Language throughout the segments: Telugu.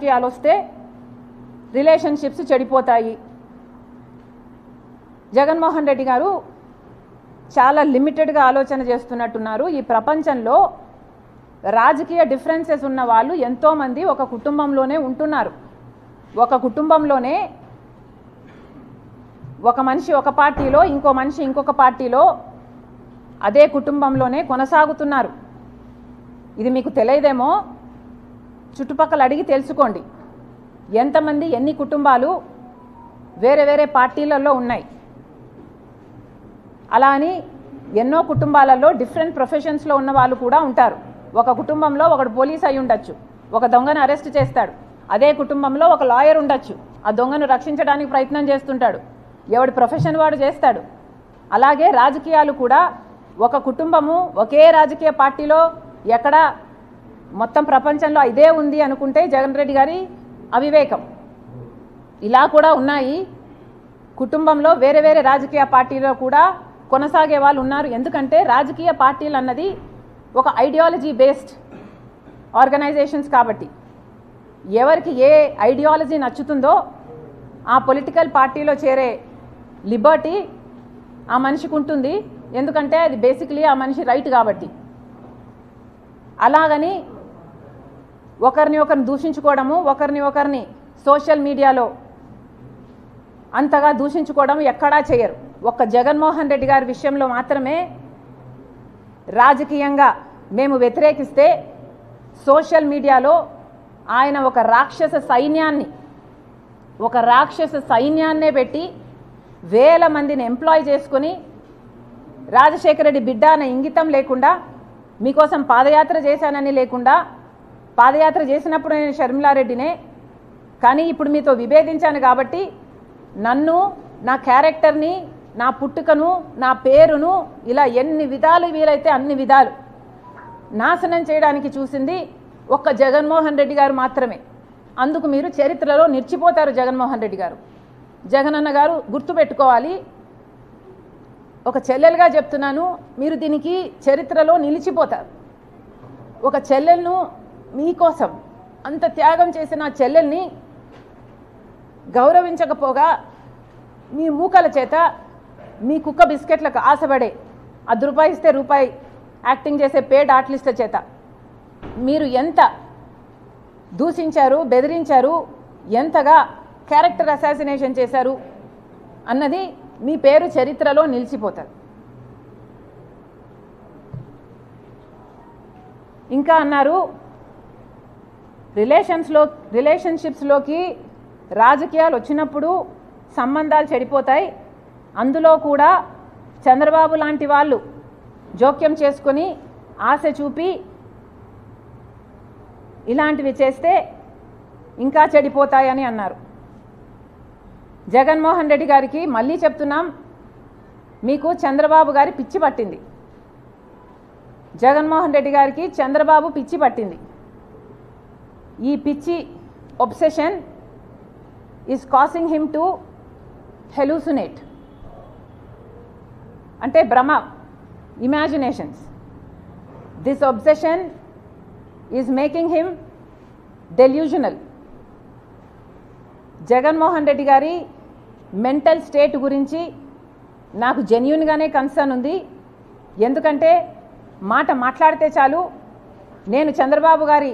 రాజకీయాలు వస్తే రిలేషన్షిప్స్ చెడిపోతాయి. జగన్మోహన్ రెడ్డి గారు చాలా లిమిటెడ్గా ఆలోచన చేస్తున్నట్టున్నారు. ఈ ప్రపంచంలో రాజకీయ డిఫరెన్సెస్ ఉన్న వాళ్ళు ఎంతోమంది ఒక కుటుంబంలోనే ఉంటున్నారు. ఒక కుటుంబంలోనే ఒక మనిషి ఒక పార్టీలో, ఇంకో మనిషి ఇంకొక పార్టీలో, అదే కుటుంబంలోనే కొనసాగుతున్నారు. ఇది మీకు తెలియదేమో, చుట్టుపక్కల అడిగి తెలుసుకోండి. ఎంతమంది ఎన్ని కుటుంబాలు వేరే వేరే పార్టీలలో ఉన్నాయి. అలా అని ఎన్నో కుటుంబాలలో డిఫరెంట్ ప్రొఫెషన్స్లో ఉన్న వాళ్ళు కూడా ఉంటారు. ఒక కుటుంబంలో ఒకడు పోలీస్ అయి ఉండొచ్చు, ఒక దొంగను అరెస్ట్ చేస్తాడు. అదే కుటుంబంలో ఒక లాయర్ ఉండొచ్చు, ఆ దొంగను రక్షించడానికి ప్రయత్నం చేస్తుంటాడు. ఎవడి ప్రొఫెషన్ వాడు చేస్తాడు. అలాగే రాజకీయాలు కూడా ఒక కుటుంబము ఒకే రాజకీయ పార్టీలో ఎక్కడ మొత్తం ప్రపంచంలో ఇదే ఉంది అనుకుంటే జగన్ రెడ్డి గారి అవివేకం. ఇలా కూడా ఉన్నాయి. కుటుంబంలో వేరే వేరే రాజకీయ పార్టీలో కూడా కొనసాగే వాళ్ళు ఉన్నారు. ఎందుకంటే రాజకీయ పార్టీలు అన్నది ఒక ఐడియాలజీ బేస్డ్ ఆర్గనైజేషన్స్ కాబట్టి ఎవరికి ఏ ఐడియాలజీ నచ్చుతుందో ఆ పొలిటికల్ పార్టీలో చేరే లిబర్టీ ఆ మనిషికి ఉంటుంది. ఎందుకంటే అది బేసిక్లీ ఆ మనిషి రైట్ కాబట్టి. అలాగని ఒకరిని దూషించుకోవడము, ఒకరిని సోషల్ మీడియాలో అంతగా దూషించుకోవడం ఎక్కడా చేయరు. ఒక్క జగన్మోహన్ రెడ్డి గారి విషయంలో మాత్రమే రాజకీయంగా మేము వ్యతిరేకిస్తే సోషల్ మీడియాలో ఆయన ఒక రాక్షస సైన్యాన్నే పెట్టి వేల మందిని ఎంప్లాయ్ చేసుకుని రాజశేఖర రెడ్డి బిడ్డ అనే ఇంగితం లేకుండా, మీకోసం పాదయాత్ర చేశానని లేకుండా, పాదయాత్ర చేసినప్పుడు నేను షర్మిలారెడ్డినే, కానీ ఇప్పుడు మీతో విభేదించాను కాబట్టి నన్ను, నా క్యారెక్టర్ని, నా పుట్టుకను, నా పేరును ఇలా ఎన్ని విధాలు వీలైతే అన్ని విధాలు నాశనం చేయడానికి చూసింది ఒక్క జగన్మోహన్ రెడ్డి గారు మాత్రమే. అందుకు మీరు చరిత్రలో నిలిచిపోతారు. జగన్మోహన్ రెడ్డి గారు, జగనన్న గారు గుర్తుపెట్టుకోవాలి. ఒక చెల్లెలుగా చెప్తున్నాను, మీరు దీనికి చరిత్రలో నిలిచిపోతారు. ఒక చెల్లెలను మీకోసం అంత త్యాగం చేసిన ఆ చెల్లెల్ని గౌరవించకపోగా మీ మూకల చేత, మీ కుక్క బిస్కెట్లకు ఆశపడే ₹10 ఇస్తే రూపాయి యాక్టింగ్ చేసే పేడ్ ఆర్టిస్టుల చేత మీరు ఎంత దూషించారు, బెదిరించారు, ఎంతగా క్యారెక్టర్ అసాసినేషన్ చేశారు అన్నది మీ పేరు చరిత్రలో నిలిచిపోతుంది. ఇంకా అన్నారు రిలేషన్షిప్స్లోకి రాజకీయాలు వచ్చినప్పుడు సంబంధాలు చెడిపోతాయి. అందులో కూడా చంద్రబాబు లాంటి వాళ్ళు జోక్యం చేసుకొని ఆశ చూపి ఇలాంటివి చేస్తే ఇంకా చెడిపోతాయని అన్నారు. జగన్మోహన్ రెడ్డి గారికి మళ్ళీ చెప్తున్నాం, మీకు చంద్రబాబు గారి పిచ్చి పట్టింది. జగన్మోహన్ రెడ్డి గారికి చంద్రబాబు పిచ్చి పట్టింది. ఈ పిచ్చి obsession is causing him to hallucinate, అంటే భ్రమ, imaginations. This obsession is making him delusional. Jaganmohan Reddy గారి మెంటల్ స్టేట్ గురించి నాకు జెన్యూన్గానే కన్సర్న్ ఉంది. ఎందుకంటే మాట మాట్లాడితే చాలు, నేను చంద్రబాబు గారి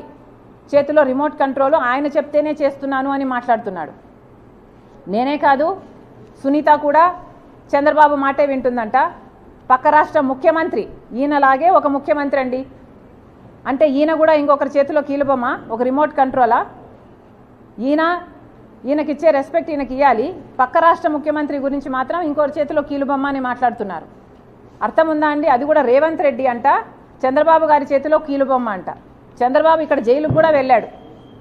చేతిలో రిమోట్ కంట్రోల్, ఆయన చెప్తేనే చేస్తున్నాను అని మాట్లాడుతున్నాడు. నేనే కాదు, సునీత కూడా చంద్రబాబు మాటే వింటుందంట. పక్క రాష్ట్ర ముఖ్యమంత్రి ఈయనలాగే ఒక ముఖ్యమంత్రి అండి. అంటే ఈయన కూడా ఇంకొకరి చేతిలో కీలుబొమ్మ, ఒక రిమోట్ కంట్రోలా? ఈయనకిచ్చే రెస్పెక్ట్ ఈయనకి ఇవ్వాలి. పక్క రాష్ట్ర ముఖ్యమంత్రి గురించి మాత్రం ఇంకొకరి చేతిలో కీలుబొమ్మ అని మాట్లాడుతున్నారు. అర్థం ఉందా అండి? అది కూడా రేవంత్ రెడ్డి అంట చంద్రబాబు గారి చేతిలో కీలుబొమ్మ అంట. చంద్రబాబు ఇక్కడ జైలుకు కూడా వెళ్ళాడు.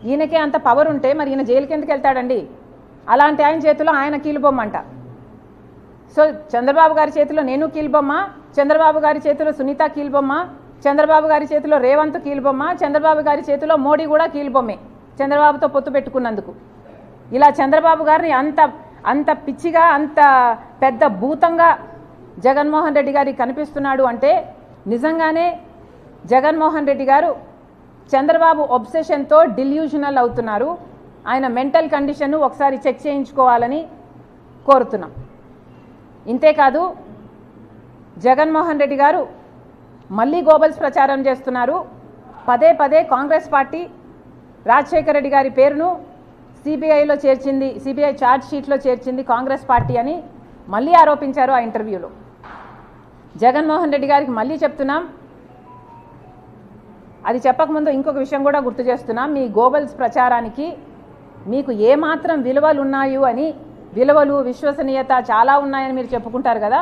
ఈయనకే అంత పవర్ ఉంటే మరి ఈయన జైలుకి ఎందుకు వెళ్తాడండి? అలాంటి ఆయన చేతిలో ఆయన కీలుబొమ్మ అంట. సో చంద్రబాబు గారి చేతిలో నేను కీలుబొమ్మ, చంద్రబాబు గారి చేతిలో సునీత కీలుబొమ్మ, చంద్రబాబు గారి చేతిలో రేవంత్ కీలుబొమ్మ, చంద్రబాబు గారి చేతిలో మోడీ కూడా కీలుబొమ్మే చంద్రబాబుతో పొత్తు పెట్టుకున్నందుకు. ఇలా చంద్రబాబు గారిని అంత పిచ్చిగా, అంత పెద్ద భూతంగా జగన్మోహన్ రెడ్డి గారికి కనిపిస్తున్నాడు అంటే నిజంగానే జగన్మోహన్ రెడ్డి గారు చంద్రబాబు ఒబ్సెషన్తో డిల్యూజనల్ అవుతున్నారు. ఆయన మెంటల్ కండిషన్ ఒకసారి చెక్ చేయించుకోవాలని కోరుతున్నాం. ఇంతేకాదు జగన్మోహన్ రెడ్డి గారు మళ్ళీ గోబల్స్ ప్రచారం చేస్తున్నారు. పదే పదే కాంగ్రెస్ పార్టీ రాజశేఖర రెడ్డి గారి పేరును సిబిఐలో చేర్చింది, సిబిఐ ఛార్జ్ షీట్లో చేర్చింది కాంగ్రెస్ పార్టీ అని మళ్ళీ ఆరోపించారు ఆ ఇంటర్వ్యూలో. జగన్మోహన్ రెడ్డి గారికి మళ్ళీ చెప్తున్నాం, అది చెప్పకముందు ఇంకొక విషయం కూడా గుర్తు చేస్తున్నాం. మీ గోబల్స్ ప్రచారానికి మీకు ఏమాత్రం విలువలు ఉన్నాయి అని, విలువలు విశ్వసనీయత చాలా ఉన్నాయని మీరు చెప్పుకుంటారు కదా,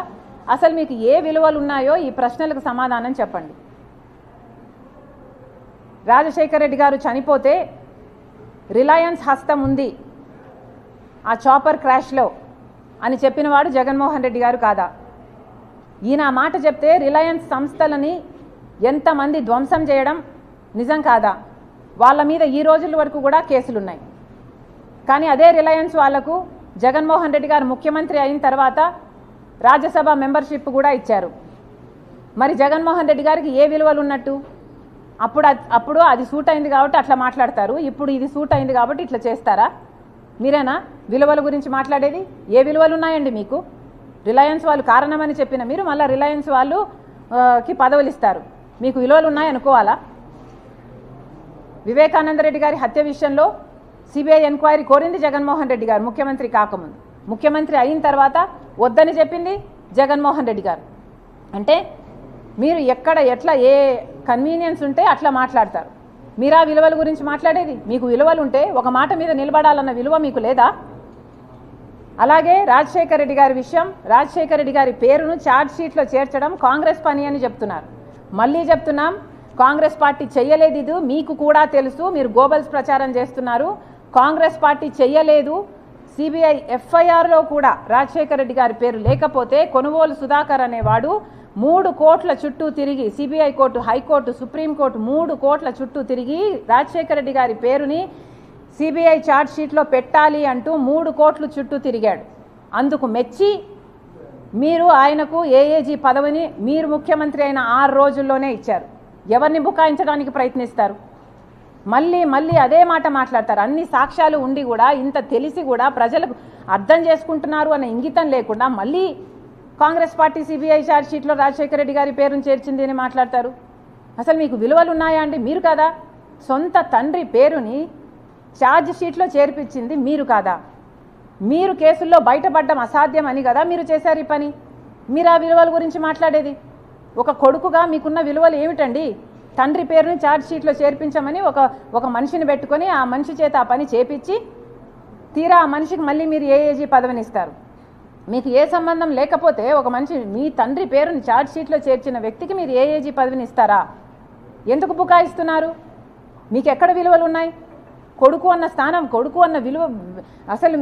అసలు మీకు ఏ విలువలు ఉన్నాయో ఈ ప్రశ్నలకు సమాధానం చెప్పండి. రాజశేఖర రెడ్డి గారు చనిపోతే రిలయన్స్ హస్తం ఉంది ఆ చాపర్ క్రాష్లో అని చెప్పినవాడు జగన్మోహన్ రెడ్డి గారు కాదా? ఈయన మాట చెప్తే రిలయన్స్ సంస్థలని ఎంతమంది ధ్వంసం చేయడం నిజం కాదా? వాళ్ళ మీద ఈ రోజుల వరకు కూడా కేసులున్నాయి. కానీ అదే రిలయన్స్ వాళ్లకు జగన్మోహన్ రెడ్డి గారు ముఖ్యమంత్రి అయిన తర్వాత రాజ్యసభ మెంబర్షిప్ కూడా ఇచ్చారు. మరి జగన్మోహన్ రెడ్డి గారికి ఏ విలువలు ఉన్నట్టు? అప్పుడు అది సూట్ అయింది కాబట్టి అట్లా మాట్లాడతారు, ఇప్పుడు ఇది సూట్ అయింది కాబట్టి ఇట్లా చేస్తారా? మీరేనా విలువల గురించి మాట్లాడేది? ఏ విలువలు ఉన్నాయండి మీకు? రిలయన్స్ వాళ్ళు కారణమని చెప్పిన మీరు మళ్ళీ రిలయన్స్ వాళ్ళుకి పదవులు ఇస్తారు, మీకు విలువలు ఉన్నాయనుకోవాలా? వివేకానంద రెడ్డి గారి హత్య విషయంలో సిబిఐ ఎంక్వైరీ కోరింది జగన్మోహన్ రెడ్డి గారు ముఖ్యమంత్రి కాకముందు. ముఖ్యమంత్రి అయిన తర్వాత వద్దని చెప్పింది జగన్మోహన్ రెడ్డి గారు. అంటే మీరు ఎక్కడ ఎట్లా ఏ కన్వీనియన్స్ ఉంటే అట్లా మాట్లాడతారు. మీరా విలువల గురించి మాట్లాడేది? మీకు విలువలు ఉంటే ఒక మాట మీద నిలబడాలన్న విలువ మీకు లేదా? అలాగే రాజశేఖర రెడ్డి గారి విషయం, రాజశేఖర రెడ్డి గారి పేరును ఛార్జ్ షీట్లో చేర్చడం కాంగ్రెస్ పని అని చెప్తున్నారు. మళ్ళీ చెప్తున్నాం, కాంగ్రెస్ పార్టీ చెయ్యలేదు, ఇది మీకు కూడా తెలుసు. మీరు గోబల్స్ ప్రచారం చేస్తున్నారు. కాంగ్రెస్ పార్టీ చెయ్యలేదు. సిబిఐ ఎఫ్ఐఆర్లో కూడా రాజశేఖర రెడ్డి గారి పేరు లేకపోతే కొనుగోలు సుధాకర్ అనేవాడు 3 కోట్ల చుట్టూ తిరిగి, సిబిఐ కోర్టు, హైకోర్టు, సుప్రీంకోర్టు 3 కోట్ల చుట్టూ తిరిగి రాజశేఖర రెడ్డి గారి పేరుని సిబిఐ ఛార్జ్ షీట్లో పెట్టాలి అంటూ 3 కోట్ల చుట్టూ తిరిగాడు. అందుకు మెచ్చి మీరు ఆయనకు ఏఏజీ పదవిని మీరు ముఖ్యమంత్రి అయిన 6 రోజుల్లోనే ఇచ్చారు. ఎవరిని బుకాయించడానికి ప్రయత్నిస్తారు? మళ్ళీ మళ్ళీ అదే మాట మాట్లాడతారు. అన్ని సాక్ష్యాలు ఉండి కూడా, ఇంత తెలిసి కూడా ప్రజలకు అర్థం చేసుకుంటున్నారు అనే ఇంగితం లేకుండా మళ్ళీ కాంగ్రెస్ పార్టీ సిబిఐ ఛార్జ్ షీట్లో రాజశేఖర రెడ్డి గారి పేరును చేర్చింది అని మాట్లాడతారు. అసలు మీకు విలువలు ఉన్నాయా అండి? మీరు కాదా? సొంత తండ్రి పేరుని ఛార్జ్ షీట్లో చేర్పించింది మీరు కాదా? మీరు కేసుల్లో బయటపడడం అసాధ్యం అని కదా మీరు చేశారు ఈ పని. మీరు ఆ విలువల గురించి మాట్లాడేది? ఒక కొడుకుగా మీకున్న విలువలు ఏమిటండి? తండ్రి పేరుని ఛార్జ్ షీట్లో చేర్పించమని ఒక మనిషిని పెట్టుకొని ఆ మనిషి చేత ఆ పని చేపించి తీరా ఆ మనిషికి మళ్ళీ మీరు ఏఏజీ పదవిని ఇస్తారు. మీకు ఏ సంబంధం లేకపోతే ఒక మనిషి మీ తండ్రి పేరుని ఛార్జ్ షీట్లో చేర్చిన వ్యక్తికి మీరు ఏఏజీ పదవిని ఇస్తారా? ఎందుకు బుకాయిస్తున్నారు? మీకు ఎక్కడ విలువలు ఉన్నాయి? కొడుకు అన్న స్థానం, కొడుకు అన్న విలువ అసలు